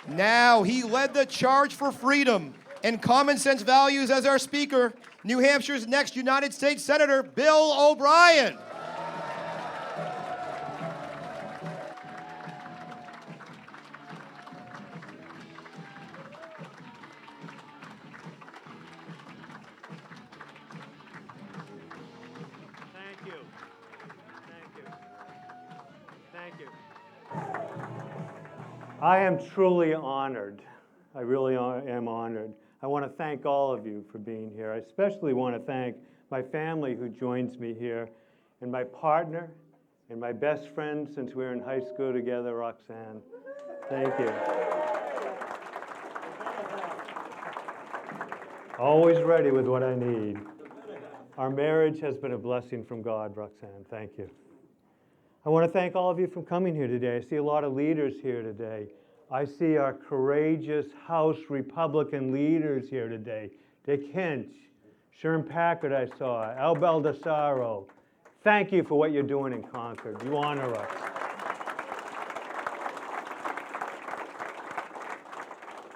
Now, he led the charge for freedom and common sense values as our speaker, New Hampshire's next United States Senator, Bill O'Brien. Thank you. Thank you. Thank you. I am truly honored. I really am honored. I want to thank all of you for being here. I especially want to thank my family who joins me here, and my partner and my best friend since we were in high school together, Roxanne. Thank you. Always ready with what I need. Our marriage has been a blessing from God, Roxanne. Thank you. I want to thank all of you for coming here today. I see a lot of leaders here today. I see our courageous House Republican leaders here today. Dick Hinch, Sherm Packard I saw, Al Baldessaro. Thank you for what you're doing in Concord. You honor us.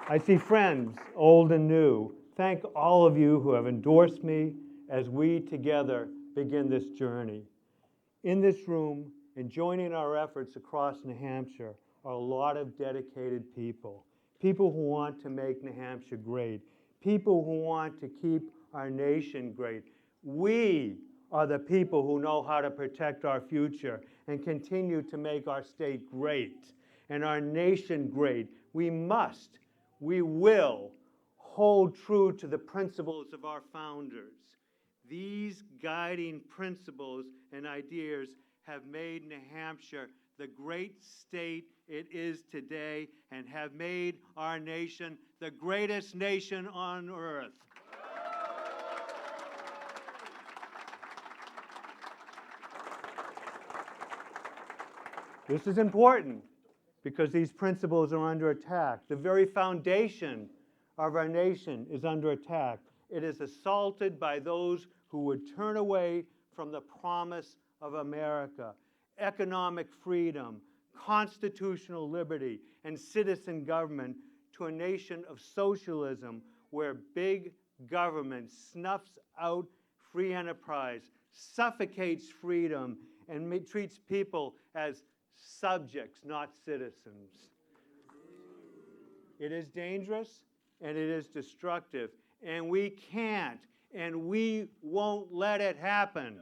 I see friends, old and new. Thank all of you who have endorsed me as we together begin this journey. In this room, and joining our efforts across New Hampshire are a lot of dedicated people. People who want to make New Hampshire great. People who want to keep our nation great. We are the people who know how to protect our future and continue to make our state great and our nation great. We will hold true to the principles of our founders. These guiding principles and ideas have made New Hampshire the great state it is today and have made our nation the greatest nation on earth. This is important because these principles are under attack. The very foundation of our nation is under attack. It is assaulted by those who would turn away from the promise of America, economic freedom, constitutional liberty, and citizen government to a nation of socialism where big government snuffs out free enterprise, suffocates freedom, and treats people as subjects, not citizens. It is dangerous and it is destructive, and we can't and we won't let it happen.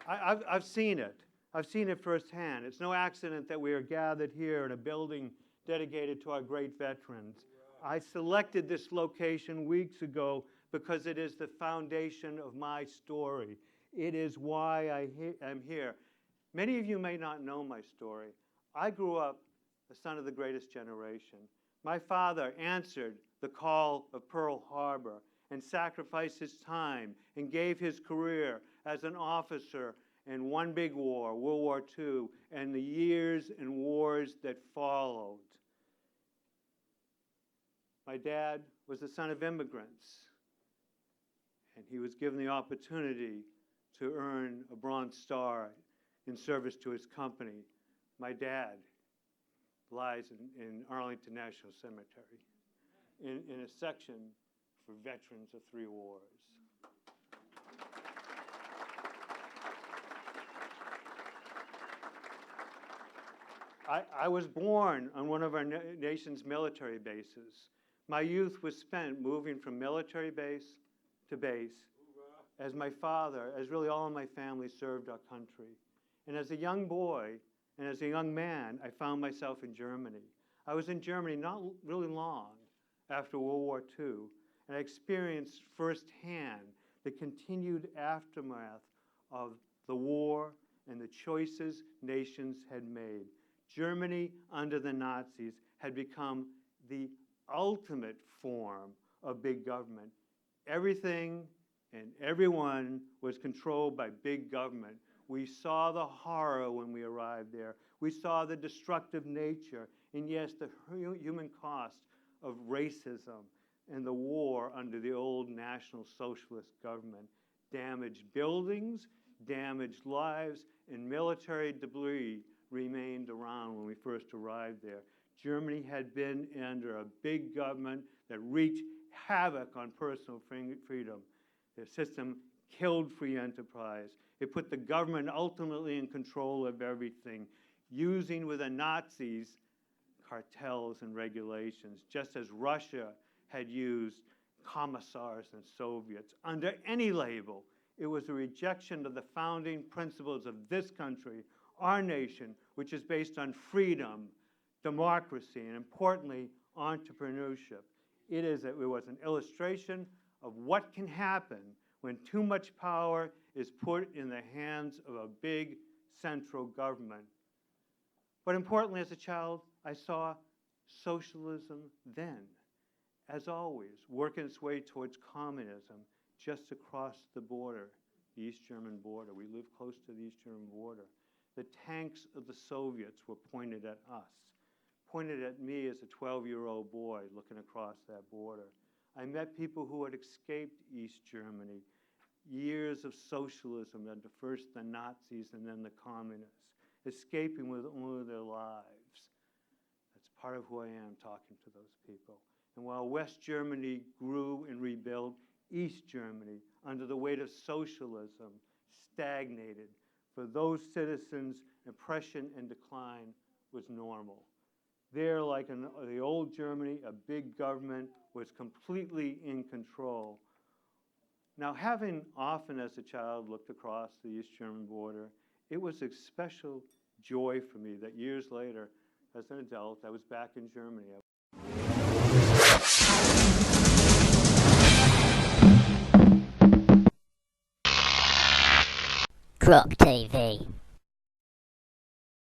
I've seen it. I've seen it firsthand. It's no accident that we are gathered here in a building dedicated to our great veterans. I selected this location weeks ago because it is the foundation of my story. It is why I am here. Many of you may not know my story. I grew up the son of the greatest generation. My father answered the call of Pearl Harbor and sacrificed his time and gave his career as an officer in one big war, World War II, and the years and wars that followed. My dad was the son of immigrants, and he was given the opportunity to earn a Bronze Star in service to his company. My dad lies in Arlington National Cemetery in a section for veterans of 3 wars. I was born on one of our nation's military bases. My youth was spent moving from military base to base as my father, as really all of my family, served our country. And as a young boy and as a young man, I found myself in Germany. I was in Germany not really long after World War II, and I experienced firsthand the continued aftermath of the war and the choices nations had made. Germany, under the Nazis, had become the ultimate form of big government. Everything and everyone was controlled by big government. We saw the horror when we arrived there. We saw the destructive nature and, yes, the human cost of racism and the war under the old National Socialist government. Damaged buildings, damaged lives, and military debris remained around when we first arrived there. Germany had been under a big government that wreaked havoc on personal freedom. Their system killed free enterprise. It put the government ultimately in control of everything, using with the Nazis cartels and regulations, just as Russia had used commissars and Soviets. Under any label, it was a rejection of the founding principles of this country, our nation, which is based on freedom, democracy, and importantly, entrepreneurship. It was an illustration of what can happen when too much power is put in the hands of a big central government. But importantly, as a child, I saw socialism then, as always, working its way towards communism just across the border, the East German border. We live close to the East German border. The tanks of the Soviets were pointed at us, pointed at me as a 12-year-old boy looking across that border. I met people who had escaped East Germany, years of socialism under first the Nazis and then the communists, escaping with only their lives. That's part of who I am, talking to those people. And while West Germany grew and rebuilt, East Germany, under the weight of socialism, stagnated. For those citizens, oppression and decline was normal. There, like in the old Germany, a big government was completely in control. Now, having often as a child looked across the East German border, it was a special joy for me that years later, as an adult, I was back in Germany. Croc TV.